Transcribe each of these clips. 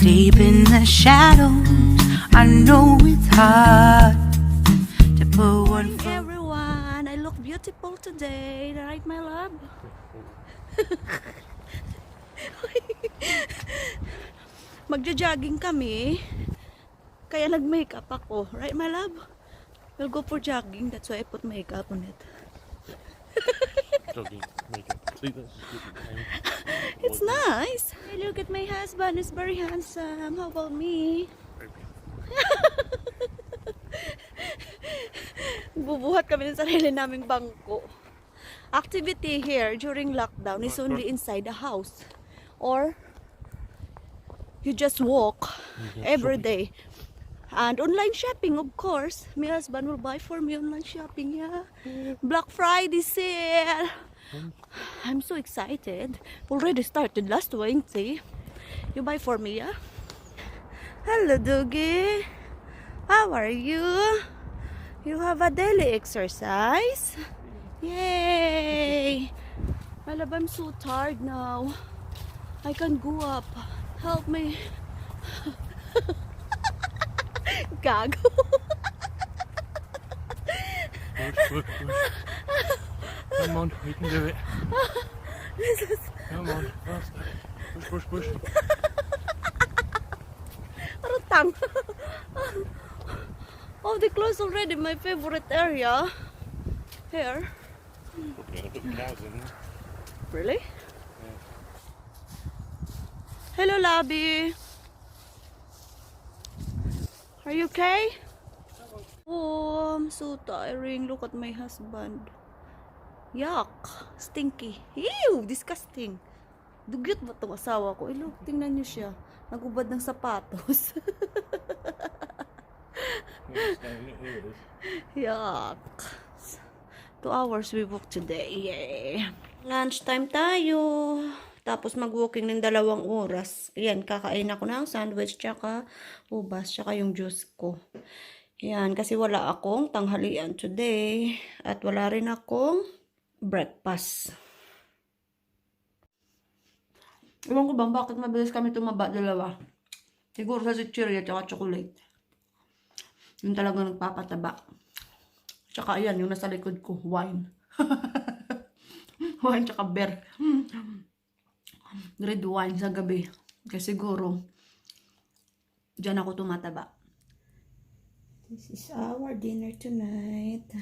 Deep in the shadows, I know it's hard to put one foot. Everyone, I look beautiful today, right, my love? Magja-jogging kami, kaya nag-makeup ako, right, my love? We'll go for jogging, that's why I put makeup on it. Jogging makeup. See, that's just good name. It's nice. Hey, look at my husband, he's very handsome. How about me? Bubuhat kami ng sarili naming bangko. Activity here during lockdown is only inside the house, or you just walk every day. And online shopping, of course. My husband will buy for me online shopping, yeah. Black Friday sale. I'm so excited. Already started last Wednesday. You buy for me, yeah? Hello, Doogie. How are you? You have a daily exercise? Yay! My love, I'm so tired now. I can't go up. Help me. Gago. Push. Come on, we can do it. Come on, faster. Push. Rutang. Oh, they closed already my favorite area. Here. Probably gonna put the cows in there. Really? Hello, Labby. Are you okay? Oh, I'm so tiring. Look at my husband. Yuck. Stinky. Ew! Disgusting. Dugyot ba itong asawa ko? Eh, look, tingnan niyo siya. Nagubad ng sapatos. Yuck. 2 hours we walk today. Yay. Lunchtime tayo. Tapos mag-walking ng 2 oras. Ayan, kakain ako ng sandwich, tsaka ubas, tsaka yung juice ko. Ayan, kasi wala akong tanghalian today. At wala rin akong breakfast. Ewan ko bang bakit mabilis kami tumaba 2. Siguro sa chichirya tsaka chocolate. Yun talaga nagpapataba. Tsaka ayan, yung nasa likod ko, wine. Wine tsaka beer. Red wine sa gabi. Kasi siguro, dyan ako tumataba. This is our dinner tonight.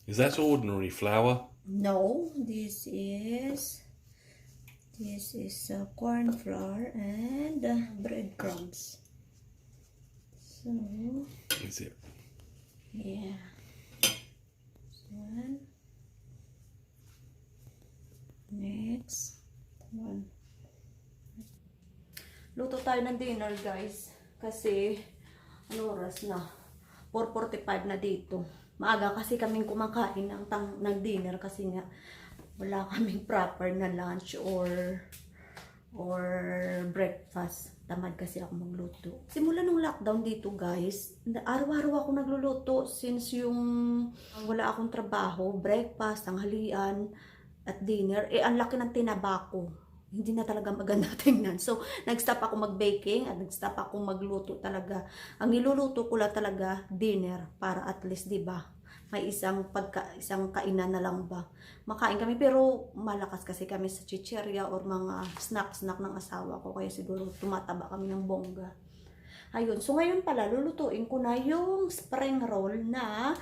Is that ordinary flour? No, this is corn flour and breadcrumbs. So Is it? yeah, this one, next one. Luto tayo ng dinner, guys, kasi ano oras na? 4:45 na dito. Maaga kasi kaming kumakain ng dinner kasi nga wala kaming proper na lunch or breakfast. Tamad kasi ako magluto. Simula nung lockdown dito, guys, araw-araw ako nagluluto since yung wala akong trabaho, breakfast, tanghalian at dinner. Eh, ang laki ng tinaba ko. Hindi na talaga maganda tingnan. So, nag-stop ako mag-baking at nag-stop ako magluto talaga. Ang niluluto ko lang talaga dinner para at least, 'di ba? May isang kainan na lang ba. Makain kami pero malakas kasi kami sa chichirya or mga snack ng asawa ko kaya siguro tumataba kami ng bongga. Ayun. So, ngayon pala lulutuin ko na yung spring roll na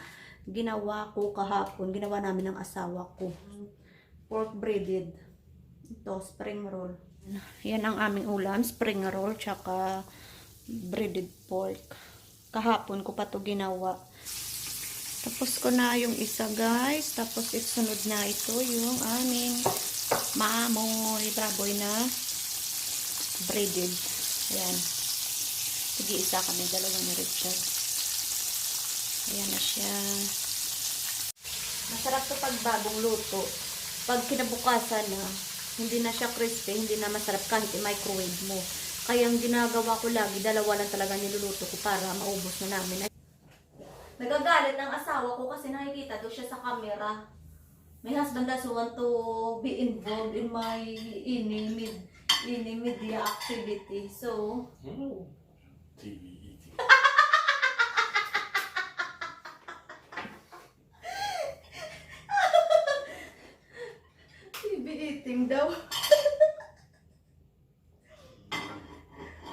ginawa ko kahapon. Ginawa namin ng asawa ko. Pork breaded. Ito, spring roll. Yan ang aming ulam, spring roll, tsaka breaded pork. Kahapon ko pa to ginawa. Tapos ko na yung isa, guys. Tapos isunod na ito yung aming maamoy baboy na breaded. Ayan. Sige, isa kami, 2 ni Richard. Ayan na siya. Masarap to pag bagong luto. Pag kinabukasan na, hindi na siya crispy, hindi na masarap kahit i-microwave mo. Kaya ang ginagawa ko lagi, dalawa lang talaga niluluto ko para maubos na namin. Nagagalit ang asawa ko kasi nakikita doon siya sa camera. My husband doesn't want to be involved in my media activity. So, TV eating. TV eating daw.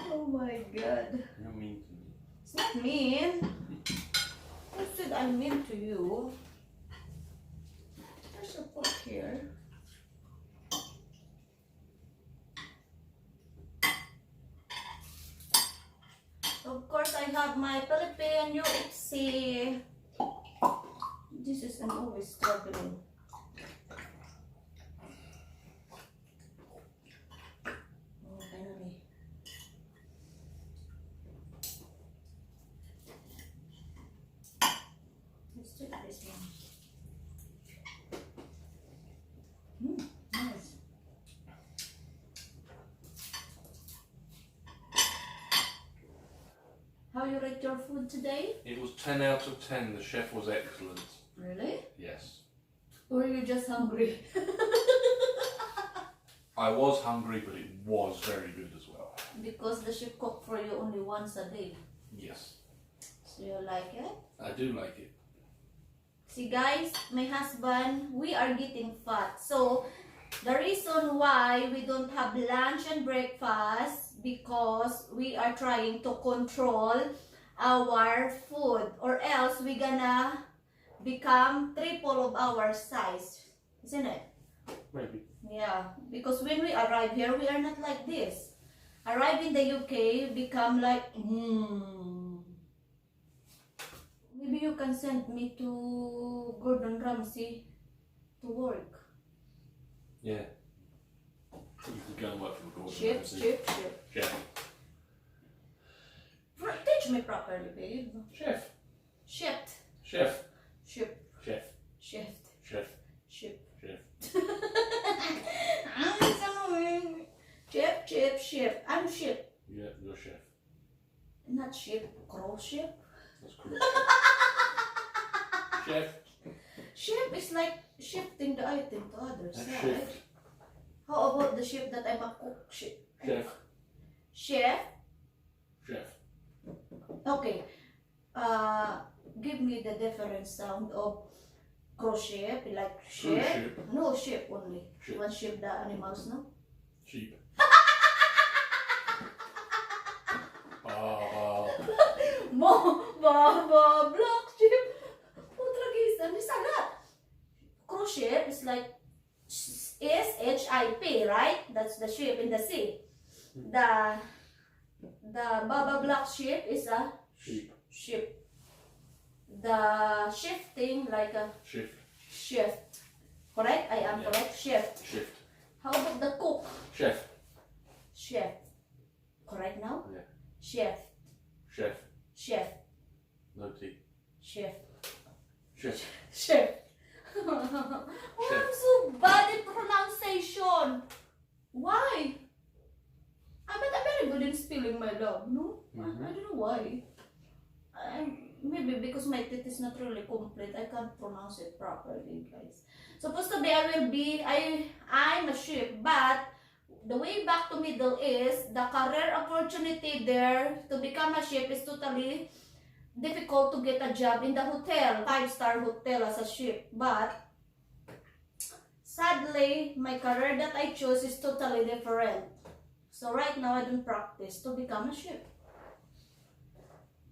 Oh my God. You're mean to me. It's not mean. Who said I'm mean to you? There's a fork here. Of course, I have my Filipina UFC. This is I'm always struggling. Oh, finally. Let's take this one. Nice. How you rate your food today? It was 10 out of 10. The chef was excellent. Really? Yes. Or are you just hungry? I was hungry, but it was very good as well. Because the chef cook for you only once a day. Yes. So you like it? I do like it. See guys, my husband, we are getting fat. So the reason why we don't have lunch and breakfast because we are trying to control our food, or else we gonna become triple of our size, isn't it? Maybe. Yeah, because when we arrive here, we are not like this. Arrive in the UK, become like, Maybe you can send me to Gordon Ramsay to work. Yeah. You could go and work for the Gordon Chef. Chef. Teach me properly, babe. Chef. Shift. Chef. Shift. Chef. Shift. Chef. Shift. Chef. I'm sorry. Shift. I'm shift. Yeah, you're chef. Not shift. Crow shift. That's cool. Chef. Shift is like shifting the item to others. That's Right? shift. How about the shift that I'm a cook? Chef. Chef. Chef. Chef. Okay. Give me the different sound of crochet, like Cruise ship. ship. No, ship only. Ship. One ship the animals, no? Sheep. Ah. Black ship. Putragisan, di sagat. Crochet is like S-H-I-P, right? That's the ship in the sea. The Baba Black ship is a Sheep. ship. The shifting like a Shift. shift. Correct? I am Yeah. correct? Shift. Shift. How about the cook? Chef. Shift. Correct now? Yeah. Shift. Chef. Shift. No T. Shift. Chef. Shift. Oh, I'm so bad at pronunciation. Why? But I'm very good in spelling, my love. No? I don't know why. Maybe because my teeth is not really complete. I can't pronounce it properly, guys. Supposed to be I'm a ship, but the way back to Middle East, the career opportunity there to become a ship is totally difficult to get a job in the hotel, 5-star hotel as a ship. But sadly, my career that I chose is totally different. So right now, I don't practice to become a ship.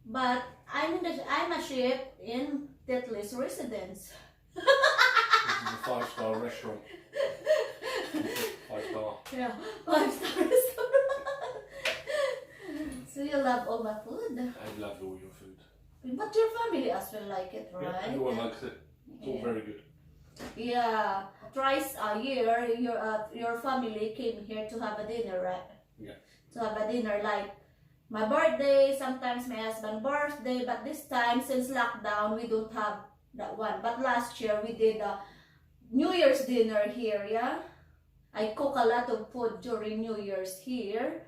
But I'm a ship in Tetley's residence. This is a 5-star restaurant. 5-star. Yeah, 5-star restaurant. So you love all my food. I love all your food. But your family as well like it, Yeah, right? everyone likes it. It's all very good. Yeah, twice a year, your family came here to have a dinner, right? Yeah. To have a dinner, like my birthday, sometimes my husband's birthday, but this time, since lockdown, we don't have that one. But last year, we did New Year's dinner here, yeah? I cook a lot of food during New Year's here.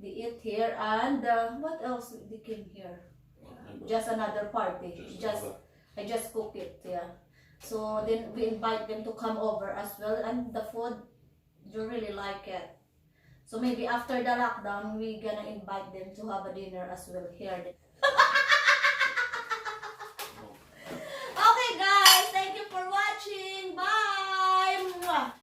They eat here, and what else they came here? Just another party. I just cook it, yeah. So then we invite them to come over as well, and the food, you really like it. So maybe after the lockdown, we gonna invite them to have a dinner as well here.